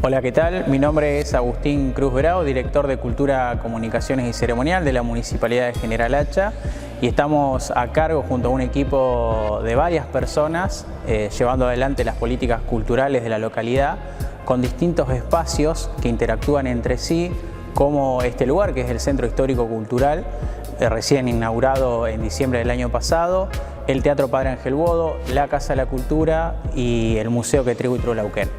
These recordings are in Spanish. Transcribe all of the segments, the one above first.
Hola, ¿qué tal? Mi nombre es Agustín Cruz Bravo, director de Cultura, Comunicaciones y Ceremonial de la Municipalidad de General Hacha, y estamos a cargo junto a un equipo de varias personas llevando adelante las políticas culturales de la localidad con distintos espacios que interactúan entre sí, como este lugar que es el Centro Histórico Cultural, recién inaugurado en diciembre del año pasado, el Teatro Padre Ángel Bodo, la Casa de la Cultura y el Museo Quetrigo y Trulauquén.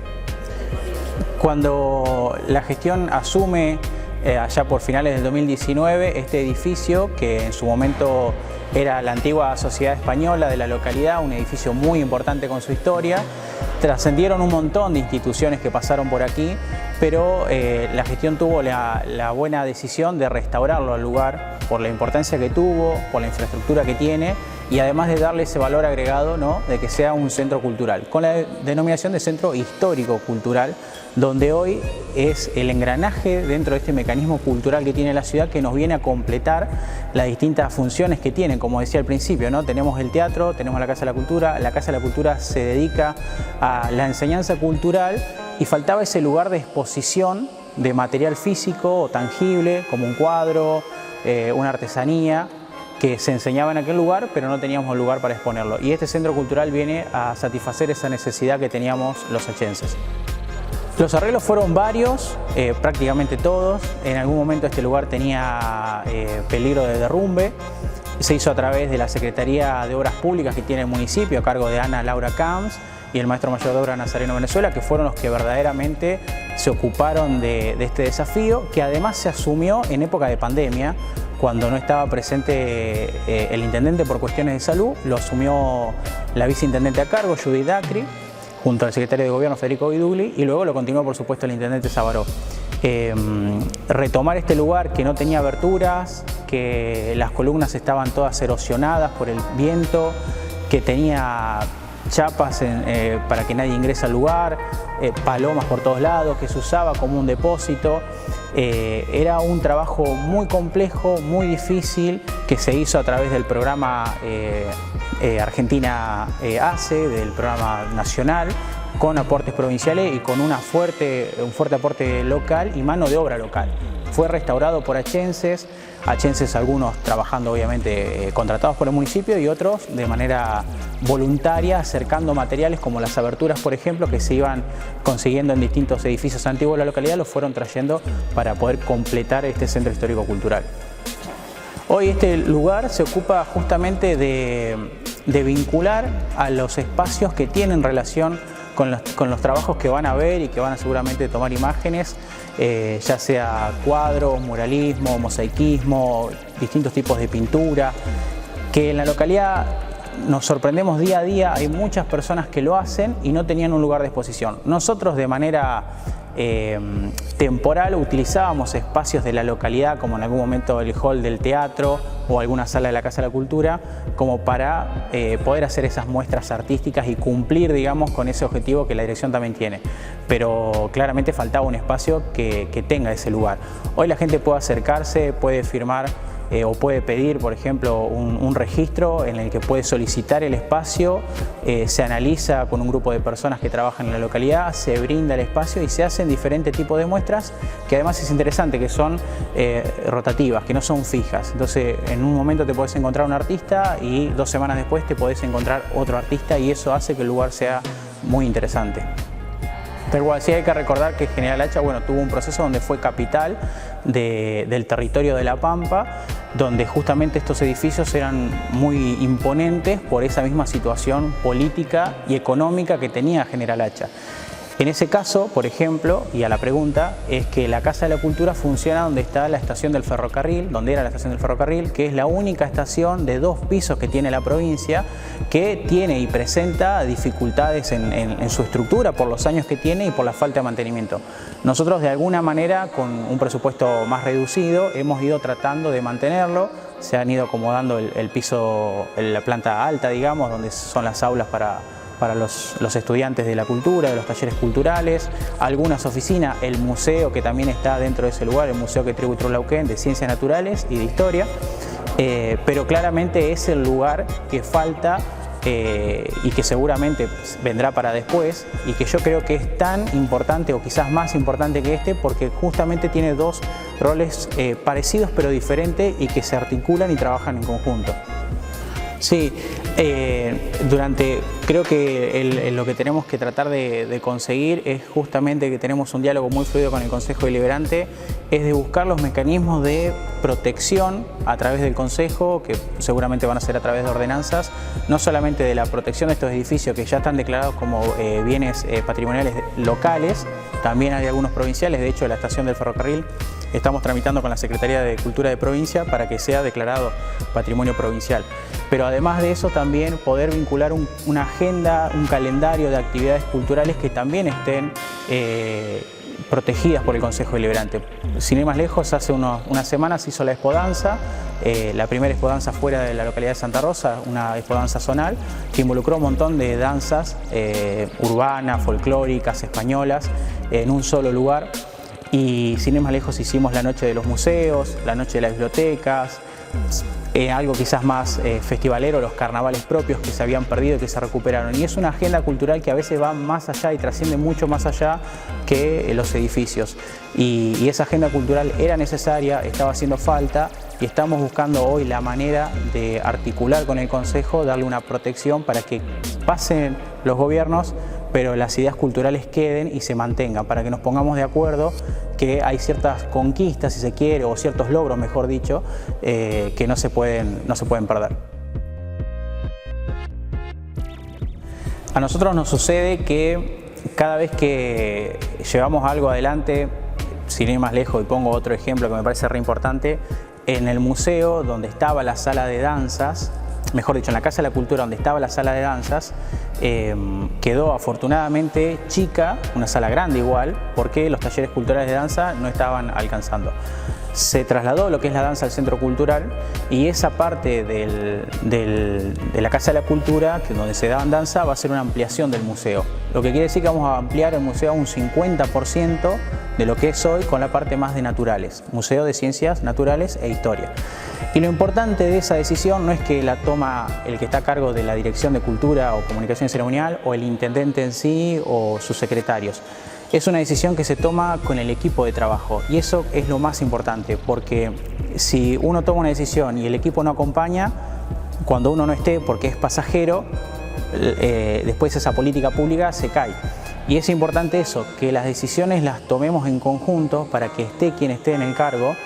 Cuando la gestión asume allá por finales del 2019 este edificio, que en su momento era la antigua Sociedad Española de la localidad, un edificio muy importante con su historia, trascendieron un montón de instituciones que pasaron por aquí, pero la gestión tuvo la buena decisión de restaurarlo al lugar por la importancia que tuvo, por la infraestructura que tiene y además de darle ese valor agregado, ¿no?, de que sea un centro cultural, con la denominación de centro histórico cultural, donde hoy es el engranaje dentro de este mecanismo cultural que tiene la ciudad que nos viene a completar las distintas funciones que tienen. Como decía al principio, ¿no?, tenemos el teatro, tenemos la Casa de la Cultura. La Casa de la Cultura se dedica a la enseñanza cultural y faltaba ese lugar de exposición de material físico o tangible, como un cuadro, una artesanía, que se enseñaba en aquel lugar, pero no teníamos un lugar para exponerlo. Y este centro cultural viene a satisfacer esa necesidad que teníamos los hachenses. Los arreglos fueron varios, prácticamente todos. En algún momento este lugar tenía peligro de derrumbe. Se hizo a través de la Secretaría de Obras Públicas que tiene el municipio, a cargo de Ana Laura Camps y el maestro mayor de obra Nazareno Venezuela, que fueron los que verdaderamente se ocuparon de este desafío, que además se asumió en época de pandemia, cuando no estaba presente el intendente por cuestiones de salud. Lo asumió la viceintendente a cargo, Judith Dacri, junto al secretario de Gobierno, Federico Vidugli, y luego lo continuó, por supuesto, el intendente Sabaró. Retomar este lugar que no tenía aberturas, que las columnas estaban todas erosionadas por el viento, que tenía chapas para que nadie ingrese al lugar, palomas por todos lados, que se usaba como un depósito. Era un trabajo muy complejo, muy difícil, que se hizo a través del programa Argentina ACE, del programa nacional, con aportes provinciales y con un fuerte aporte local y mano de obra local. Fue restaurado por hachenses algunos trabajando obviamente contratados por el municipio y otros de manera voluntaria, acercando materiales como las aberturas, por ejemplo, que se iban consiguiendo en distintos edificios antiguos de la localidad, los fueron trayendo para poder completar este centro histórico cultural. Hoy este lugar se ocupa justamente de vincular a los espacios que tienen relación con los trabajos que van a ver y que van a seguramente tomar imágenes, ya sea cuadros, muralismo, mosaicismo, distintos tipos de pintura, que en la localidad nos sorprendemos día a día. Hay muchas personas que lo hacen y no tenían un lugar de exposición. Nosotros de manera temporal utilizábamos espacios de la localidad, como en algún momento el hall del teatro o alguna sala de la Casa de la Cultura, como para poder hacer esas muestras artísticas y cumplir, digamos, con ese objetivo que la dirección también tiene. Pero claramente faltaba un espacio que tenga ese lugar. Hoy la gente puede acercarse, puede firmar o puede pedir, por ejemplo, un registro en el que puede solicitar el espacio, se analiza con un grupo de personas que trabajan en la localidad, se brinda el espacio y se hacen diferentes tipos de muestras, que además es interesante, que son rotativas, que no son fijas. Entonces, en un momento te podés encontrar un artista y 2 semanas después te podés encontrar otro artista, y eso hace que el lugar sea muy interesante. Pero igual sí hay que recordar que General Hacha, bueno, tuvo un proceso donde fue capital del territorio de La Pampa, donde justamente estos edificios eran muy imponentes por esa misma situación política y económica que tenía General Hacha. En ese caso, por ejemplo, y a la pregunta, es que la Casa de la Cultura funciona donde está la estación del ferrocarril, donde era la estación del ferrocarril, que es la única estación de 2 pisos que tiene la provincia, que tiene y presenta dificultades en su estructura por los años que tiene y por la falta de mantenimiento. Nosotros, de alguna manera, con un presupuesto más reducido, hemos ido tratando de mantenerlo. Se han ido acomodando el piso, la planta alta, digamos, donde son las aulas para los estudiantes de la cultura, de los talleres culturales, algunas oficinas, el museo que también está dentro de ese lugar, el Museo Quetrigo y Trulauquén, de Ciencias Naturales y de Historia, pero claramente es el lugar que falta y que seguramente vendrá para después, y que yo creo que es tan importante o quizás más importante que este, porque justamente tiene dos roles parecidos pero diferentes y que se articulan y trabajan en conjunto. Sí, creo que lo que tenemos que tratar de conseguir es justamente que tenemos un diálogo muy fluido con el Consejo Deliberante, es de buscar los mecanismos de protección a través del Consejo, que seguramente van a ser a través de ordenanzas, no solamente de la protección de estos edificios que ya están declarados como bienes patrimoniales locales, también hay algunos provinciales. De hecho la estación del ferrocarril estamos tramitando con la Secretaría de Cultura de Provincia para que sea declarado patrimonio provincial. Pero además de eso también poder vincular una agenda, un calendario de actividades culturales que también estén protegidas por el Consejo Deliberante. Sin ir más lejos, hace unas semanas se hizo la Expodanza, la primera Expodanza fuera de la localidad de Santa Rosa, una Expodanza zonal que involucró un montón de danzas urbanas, folclóricas, españolas, en un solo lugar. Y sin ir más lejos hicimos la noche de los museos, la noche de las bibliotecas, algo quizás más festivalero, los carnavales propios que se habían perdido y que se recuperaron. Y es una agenda cultural que a veces va más allá y trasciende mucho más allá que los edificios. Y esa agenda cultural era necesaria, estaba haciendo falta, y estamos buscando hoy la manera de articular con el Consejo, darle una protección para que pasen los gobiernos, pero las ideas culturales queden y se mantengan, para que nos pongamos de acuerdo que hay ciertas conquistas, si se quiere, o ciertos logros, mejor dicho, que no se pueden perder. A nosotros nos sucede que cada vez que llevamos algo adelante, sin ir más lejos, y pongo otro ejemplo que me parece re importante, en el museo donde estaba la sala de danzas, mejor dicho, en la Casa de la Cultura donde estaba la sala de danzas, quedó afortunadamente chica, una sala grande igual, porque los talleres culturales de danza no estaban alcanzando. Se trasladó lo que es la danza al centro cultural, y esa parte de la Casa de la Cultura, donde se daban danza, va a ser una ampliación del museo. Lo que quiere decir que vamos a ampliar el museo a un 50% de lo que es hoy, con la parte más de naturales, Museo de Ciencias Naturales e Historia. Y lo importante de esa decisión no es que la toma el que está a cargo de la Dirección de Cultura o Comunicación Ceremonial, o el intendente en sí, o sus secretarios. Es una decisión que se toma con el equipo de trabajo, y eso es lo más importante, porque si uno toma una decisión y el equipo no acompaña, cuando uno no esté porque es pasajero, después esa política pública se cae. Y es importante eso, que las decisiones las tomemos en conjunto para que esté quien esté en el cargo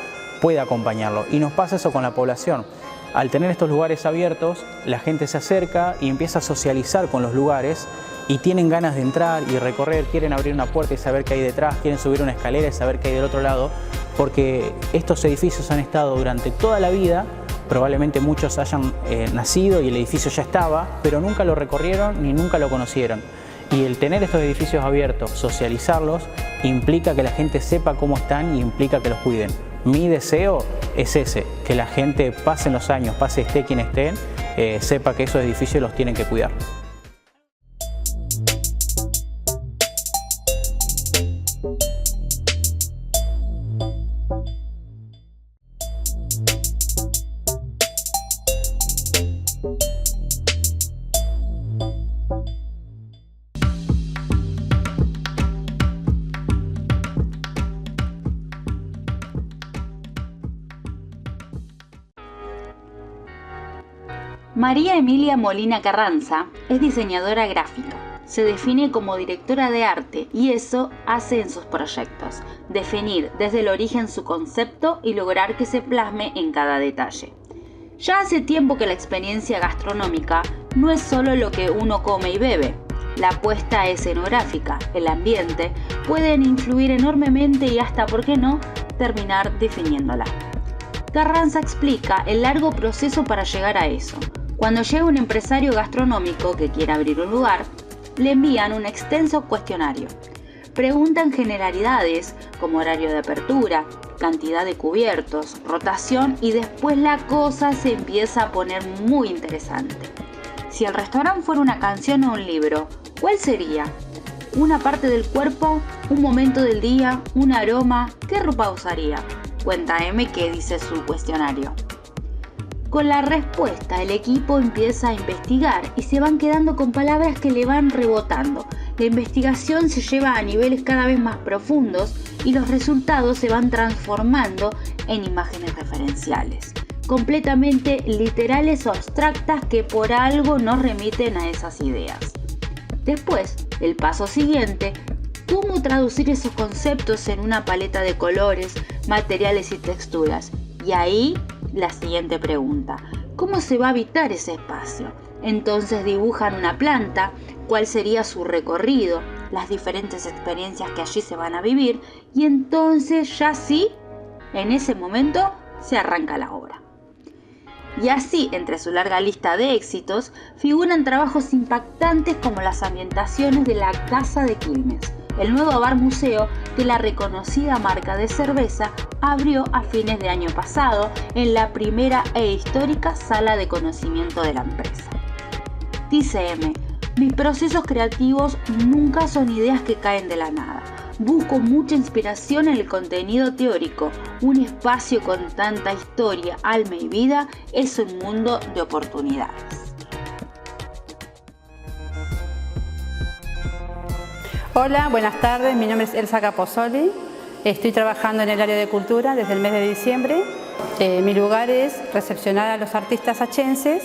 pueda acompañarlo. Y nos pasa eso con la población. Al tener estos lugares abiertos, la gente se acerca y empieza a socializar con los lugares, y tienen ganas de entrar y recorrer, quieren abrir una puerta y saber qué hay detrás, quieren subir una escalera y saber qué hay del otro lado, porque estos edificios han estado durante toda la vida, probablemente muchos hayan nacido y el edificio ya estaba, pero nunca lo recorrieron ni nunca lo conocieron. Y el tener estos edificios abiertos, socializarlos, implica que la gente sepa cómo están y implica que los cuiden. Mi deseo es ese, que la gente, pasen los años, esté quien esté, sepa que esos edificios los tienen que cuidar. María Emilia Molina Carranza es diseñadora gráfica. Se define como directora de arte, y eso hace en sus proyectos: definir desde el origen su concepto y lograr que se plasme en cada detalle. Ya hace tiempo que la experiencia gastronómica no es solo lo que uno come y bebe. La puesta escenográfica, el ambiente, pueden influir enormemente y hasta, ¿por qué no?, terminar definiéndola. Carranza explica el largo proceso para llegar a eso. Cuando llega un empresario gastronómico que quiere abrir un lugar, le envían un extenso cuestionario. Preguntan generalidades como horario de apertura, cantidad de cubiertos, rotación, y después la cosa se empieza a poner muy interesante. Si el restaurante fuera una canción o un libro, ¿cuál sería? ¿Una parte del cuerpo? ¿Un momento del día? ¿Un aroma? ¿Qué ropa usaría? Cuenta M qué dice su cuestionario. Con la respuesta, el equipo empieza a investigar y se van quedando con palabras que le van rebotando. La investigación se lleva a niveles cada vez más profundos y los resultados se van transformando en imágenes referenciales, completamente literales o abstractas que por algo nos remiten a esas ideas. Después, el paso siguiente, ¿cómo traducir esos conceptos en una paleta de colores, materiales y texturas? Y ahí, la siguiente pregunta: ¿cómo se va a habitar ese espacio? Entonces dibujan una planta, cuál sería su recorrido, las diferentes experiencias que allí se van a vivir, y entonces ya sí, en ese momento, se arranca la obra. Y así, entre su larga lista de éxitos, figuran trabajos impactantes como las ambientaciones de la Casa de Quilmes, el nuevo bar museo que la reconocida marca de cerveza abrió a fines de año pasado en la primera e histórica sala de conocimiento de la empresa. Dice M: mis procesos creativos nunca son ideas que caen de la nada. Busco mucha inspiración en el contenido teórico. Un espacio con tanta historia, alma y vida es un mundo de oportunidades. Hola, buenas tardes. Mi nombre es Elsa Capozoli. Estoy trabajando en el área de cultura desde el mes de diciembre. Mi lugar es recepcionar a los artistas achenses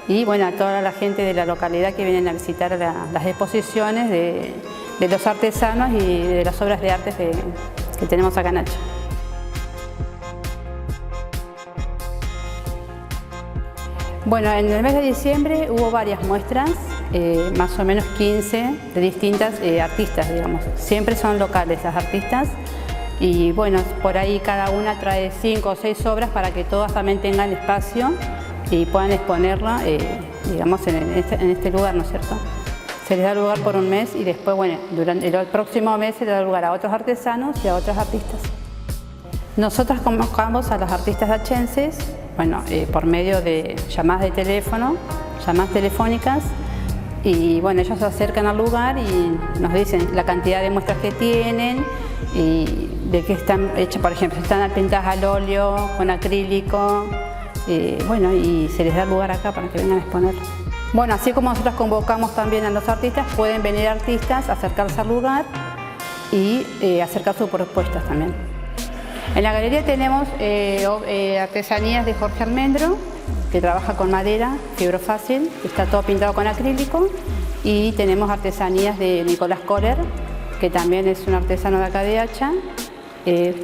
y a toda la gente de la localidad que vienen a visitar las exposiciones de los artesanos y de las obras de arte que tenemos acá en Hacha. En el mes de diciembre hubo varias muestras, más o menos 15 de distintas artistas, digamos. Siempre son locales las artistas y por ahí cada una trae 5 o 6 obras para que todas también tengan espacio y puedan exponerla, digamos, en este lugar, ¿no es cierto? Se les da lugar por un mes y después, durante el próximo mes se le da lugar a otros artesanos y a otros artistas. Nosotros convocamos a los artistas achenses, por medio de llamadas de teléfono, llamadas telefónicas, y ellos se acercan al lugar y nos dicen la cantidad de muestras que tienen y de qué están hechas, por ejemplo, si están pintadas al óleo, con acrílico, y se les da lugar acá para que vengan a exponer. Así como nosotros convocamos también a los artistas, pueden venir artistas, acercarse al lugar y acercar sus propuestas también. En la galería tenemos artesanías de Jorge Almendro, que trabaja con madera, fibrofácil, está todo pintado con acrílico, y tenemos artesanías de Nicolás Kohler, que también es un artesano de acá de Hacha.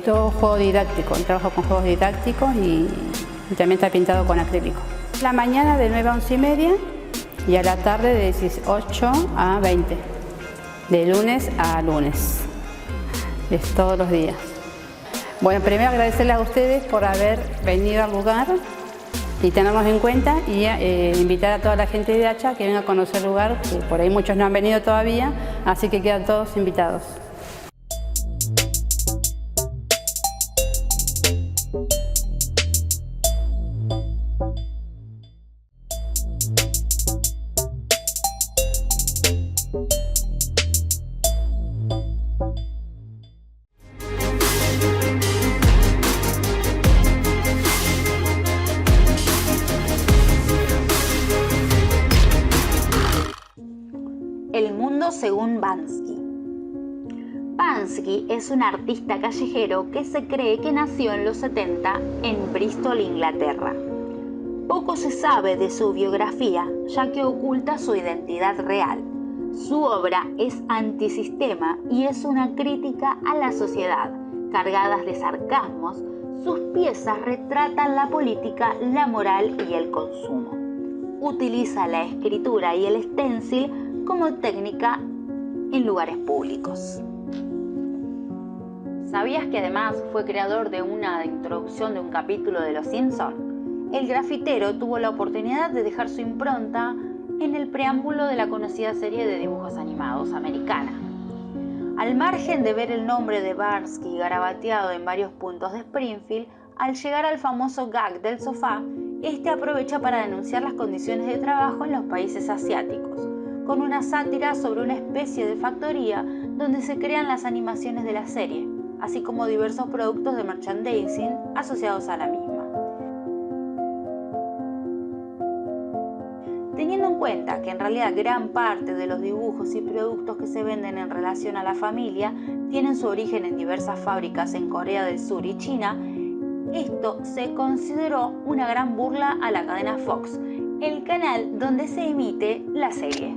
Todo juego didáctico, trabaja con juegos didácticos y también está pintado con acrílico. La mañana de 9 a 11 y media y a la tarde de 18 a 20, de lunes a lunes, es todos los días. Primero agradecerles a ustedes por haber venido al lugar y tenernos en cuenta y invitar a toda la gente de Hacha que venga a conocer el lugar, que por ahí muchos no han venido todavía, así que quedan todos invitados. El mundo según Banksy. Banksy es un artista callejero que se cree que nació en los 70 en Bristol, Inglaterra. Poco se sabe de su biografía, ya que oculta su identidad real. Su obra es antisistema y es una crítica a la sociedad. Cargadas de sarcasmos, sus piezas retratan la política, la moral y el consumo. Utiliza la escritura y el stencil como técnica en lugares públicos. ¿Sabías que además fue creador de una introducción de un capítulo de Los Simpson? El grafitero tuvo la oportunidad de dejar su impronta en el preámbulo de la conocida serie de dibujos animados americana. Al margen de ver el nombre de Banksy garabateado en varios puntos de Springfield, al llegar al famoso gag del sofá, este aprovecha para denunciar las condiciones de trabajo en los países asiáticos, con una sátira sobre una especie de factoría donde se crean las animaciones de la serie, así como diversos productos de merchandising asociados a la misma. Teniendo en cuenta que en realidad gran parte de los dibujos y productos que se venden en relación a la familia tienen su origen en diversas fábricas en Corea del Sur y China, esto se consideró una gran burla a la cadena Fox, el canal donde se emite la serie.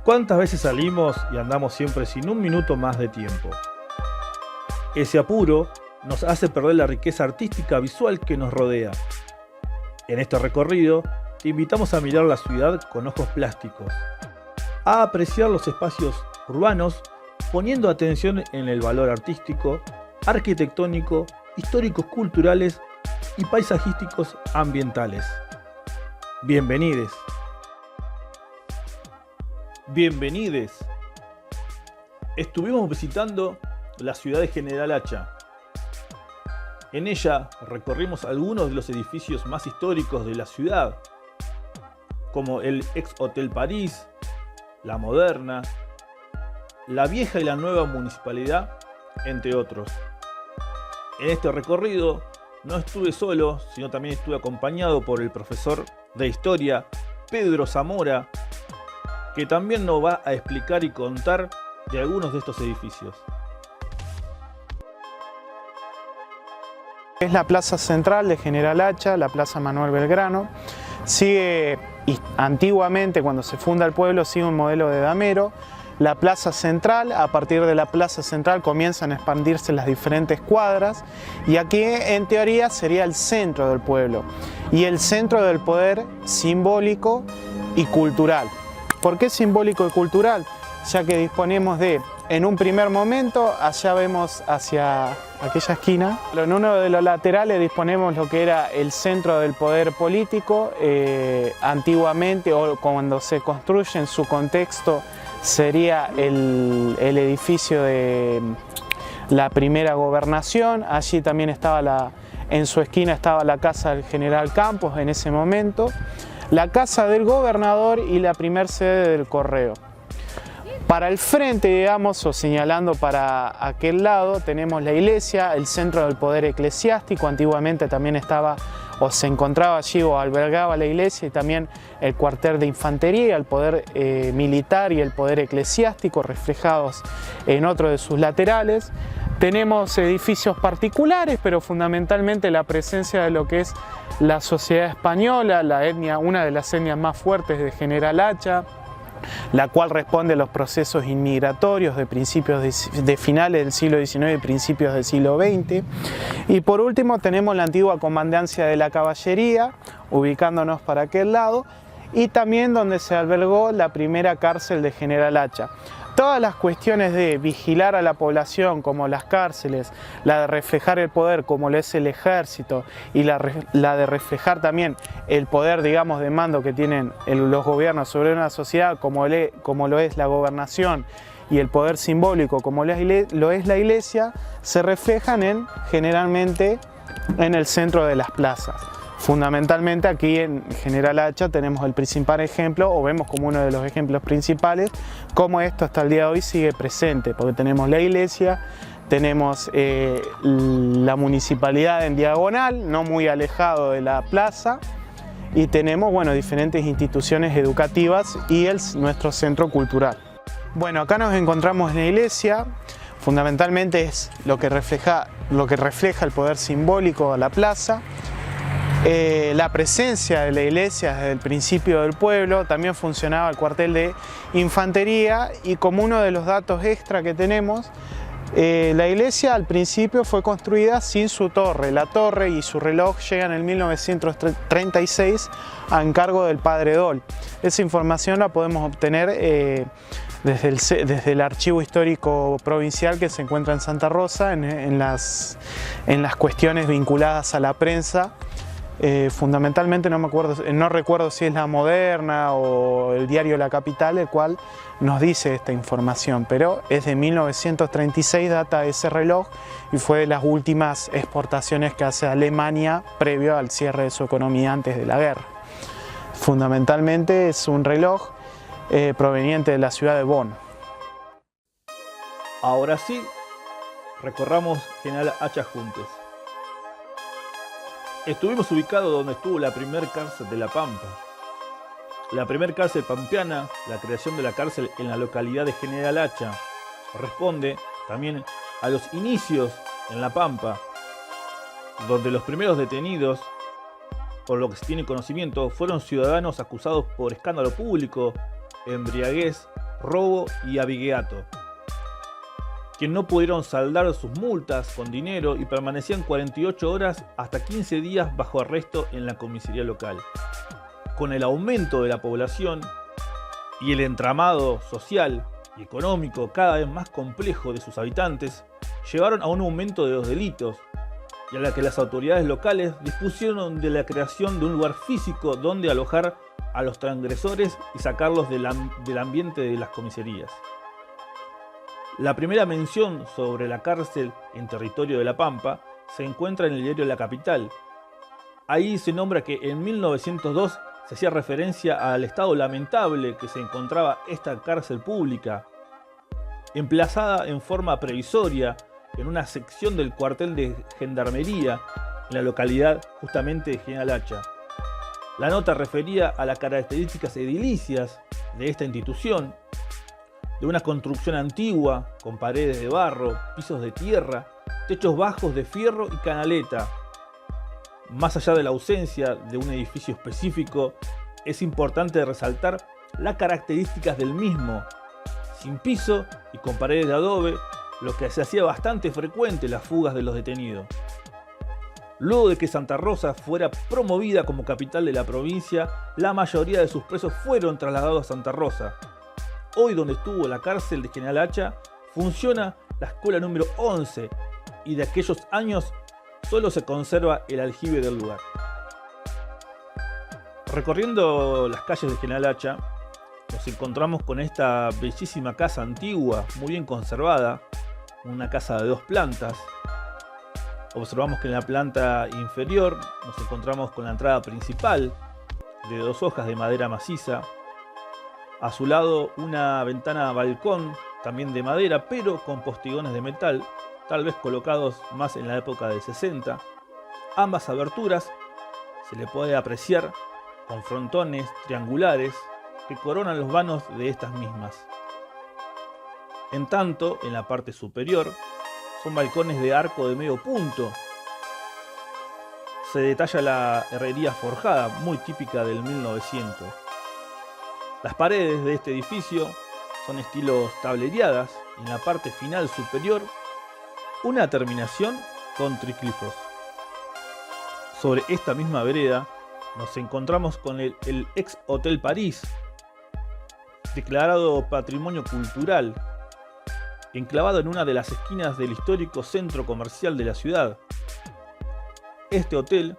¿Cuántas veces salimos y andamos siempre sin un minuto más de tiempo? Ese apuro nos hace perder la riqueza artística visual que nos rodea. En este recorrido, te invitamos a mirar la ciudad con ojos plásticos, a apreciar los espacios urbanos poniendo atención en el valor artístico, arquitectónico, históricos culturales y paisajísticos ambientales. Bienvenides. Bienvenides. Estuvimos visitando la ciudad de General Hacha. En ella recorrimos algunos de los edificios más históricos de la ciudad, como el ex Hotel París, la Moderna, la vieja y la nueva municipalidad, entre otros. En este recorrido no estuve solo, sino también estuve acompañado por el profesor de historia, Pedro Zamora, que también nos va a explicar y contar de algunos de estos edificios. Es la plaza central de General Hacha, la plaza Manuel Belgrano. Sigue, antiguamente cuando se funda el pueblo, sigue un modelo de damero. La plaza central, a partir de la plaza central comienzan a expandirse las diferentes cuadras y aquí en teoría sería el centro del pueblo y el centro del poder simbólico y cultural. ¿Por qué simbólico y cultural? Ya que disponemos de, en un primer momento, allá vemos hacia aquella esquina, en uno de los laterales disponemos lo que era el centro del poder político, antiguamente o cuando se construye en su contexto sería el edificio de la primera gobernación. Allí también estaba en su esquina estaba la casa del general Campos en ese momento, la casa del gobernador y la primer sede del correo. Para el frente, digamos, o señalando para aquel lado, tenemos la iglesia, el centro del poder eclesiástico. Antiguamente también estaba o se encontraba allí o albergaba la iglesia y también el cuartel de infantería, el poder militar y el poder eclesiástico reflejados en otro de sus laterales. Tenemos edificios particulares, pero fundamentalmente la presencia de lo que es la sociedad española, la etnia, una de las etnias más fuertes de General Hacha, la cual responde a los procesos inmigratorios de finales del siglo XIX y principios del siglo XX. Y por último tenemos la antigua comandancia de la caballería, ubicándonos para aquel lado, y también donde se albergó la primera cárcel de General Hacha. Todas las cuestiones de vigilar a la población, como las cárceles, la de reflejar el poder, como lo es el ejército, y la de reflejar también el poder, digamos, de mando que tienen los gobiernos sobre una sociedad, como lo es la gobernación, y el poder simbólico, como lo es la iglesia, se reflejan generalmente en el centro de las plazas. Fundamentalmente aquí en General Hacha tenemos el principal ejemplo, o vemos como uno de los ejemplos principales, cómo esto hasta el día de hoy sigue presente, porque tenemos la iglesia, tenemos la municipalidad en diagonal, no muy alejado de la plaza, y tenemos, bueno, diferentes instituciones educativas y nuestro centro cultural. Bueno, acá nos encontramos en la iglesia. Fundamentalmente es lo que refleja el poder simbólico de la plaza. La presencia de la iglesia desde el principio del pueblo, también funcionaba el cuartel de infantería, y como uno de los datos extra que tenemos, la iglesia al principio fue construida sin su torre. La torre y su reloj llegan en 1936 a encargo del padre Dol. Esa información la podemos obtener desde el Archivo Histórico Provincial que se encuentra en Santa Rosa, en las cuestiones vinculadas a la prensa. Fundamentalmente no recuerdo si es La Moderna o el diario La Capital, el cual nos dice esta información, pero es de 1936, data ese reloj, y fue de las últimas exportaciones que hace Alemania previo al cierre de su economía antes de la guerra. Fundamentalmente es un reloj proveniente de la ciudad de Bonn. Ahora sí, recorramos General Hacha juntos. Estuvimos ubicados donde estuvo la primer cárcel de La Pampa. La primer cárcel pampeana, la creación de la cárcel en la localidad de General Hacha, responde también a los inicios en La Pampa, donde los primeros detenidos, por lo que se tiene conocimiento, fueron ciudadanos acusados por escándalo público, embriaguez, robo y abigeato, que no pudieron saldar sus multas con dinero y permanecían 48 horas hasta 15 días bajo arresto en la comisaría local. Con el aumento de la población y el entramado social y económico cada vez más complejo de sus habitantes, llevaron a un aumento de los delitos, y a la que las autoridades locales dispusieron de la creación de un lugar físico donde alojar a los transgresores y sacarlos del ambiente de las comisarías. La primera mención sobre la cárcel en territorio de La Pampa se encuentra en el diario La Capital. Ahí se nombra que en 1902 se hacía referencia al estado lamentable que se encontraba esta cárcel pública, emplazada en forma previsoria en una sección del cuartel de gendarmería en la localidad justamente de General Hacha. La nota refería a las características edilicias de esta institución, de una construcción antigua con paredes de barro, pisos de tierra, techos bajos de fierro y canaleta. Más allá de la ausencia de un edificio específico, es importante resaltar las características del mismo, sin piso y con paredes de adobe, lo que se hacía bastante frecuente las fugas de los detenidos. Luego de que Santa Rosa fuera promovida como capital de la provincia, la mayoría de sus presos fueron trasladados a Santa Rosa. Hoy, donde estuvo la cárcel de General Hacha, funciona la escuela número 11 y de aquellos años solo se conserva el aljibe del lugar. Recorriendo las calles de General Hacha, nos encontramos con esta bellísima casa antigua, muy bien conservada, una casa de 2 plantas. Observamos que en la planta inferior nos encontramos con la entrada principal de 2 hojas de madera maciza. A su lado una ventana balcón, también de madera, pero con postigones de metal, tal vez colocados más en la época del 60. Ambas aberturas se le puede apreciar con frontones triangulares que coronan los vanos de estas mismas. En tanto, en la parte superior, son balcones de arco de medio punto. Se detalla la herrería forjada, muy típica del 1900. Las paredes de este edificio son estilo tablereadas y en la parte final superior una terminación con triclifos. Sobre esta misma vereda nos encontramos con el ex Hotel París, declarado Patrimonio Cultural, enclavado en una de las esquinas del histórico centro comercial de la ciudad. Este hotel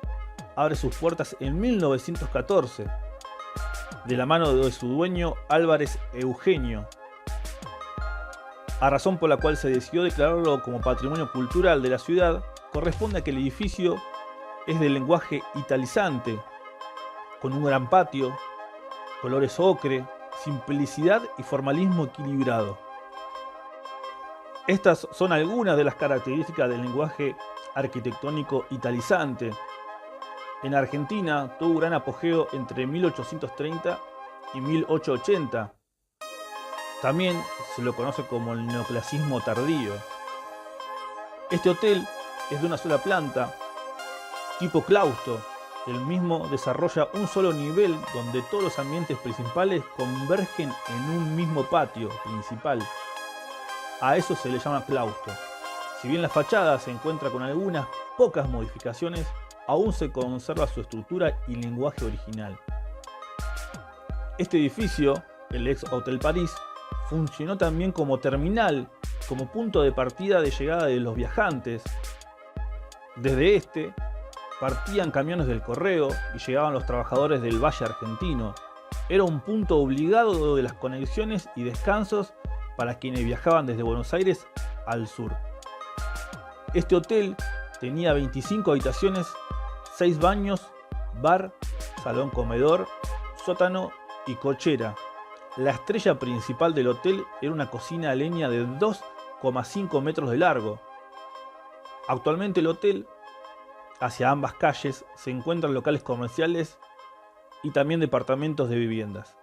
abre sus puertas en 1914, de la mano de su dueño Álvarez Eugenio, a razón por la cual se decidió declararlo como Patrimonio Cultural de la ciudad. Corresponde a que el edificio es de lenguaje italizante, con un gran patio, colores ocre, simplicidad y formalismo equilibrado. Estas son algunas de las características del lenguaje arquitectónico italizante. En Argentina tuvo gran apogeo entre 1830 y 1880. También se lo conoce como el neoclasismo tardío. Este hotel es de una sola planta, tipo claustro. El mismo desarrolla un solo nivel donde todos los ambientes principales convergen en un mismo patio principal. A eso se le llama claustro. Si bien la fachada se encuentra con algunas pocas modificaciones, aún se conserva su estructura y lenguaje original. Este edificio, el ex Hotel París, funcionó también como terminal, como punto de partida de llegada de los viajantes. Desde este partían camiones del correo y llegaban los trabajadores del Valle Argentino. Era un punto obligado de las conexiones y descansos para quienes viajaban desde Buenos Aires al sur. Este hotel tenía 25 habitaciones, 6 baños, bar, salón comedor, sótano y cochera. La estrella principal del hotel era una cocina a leña de 2,5 metros de largo, Actualmente el hotel, hacia ambas calles, se encuentran locales comerciales y también departamentos de viviendas.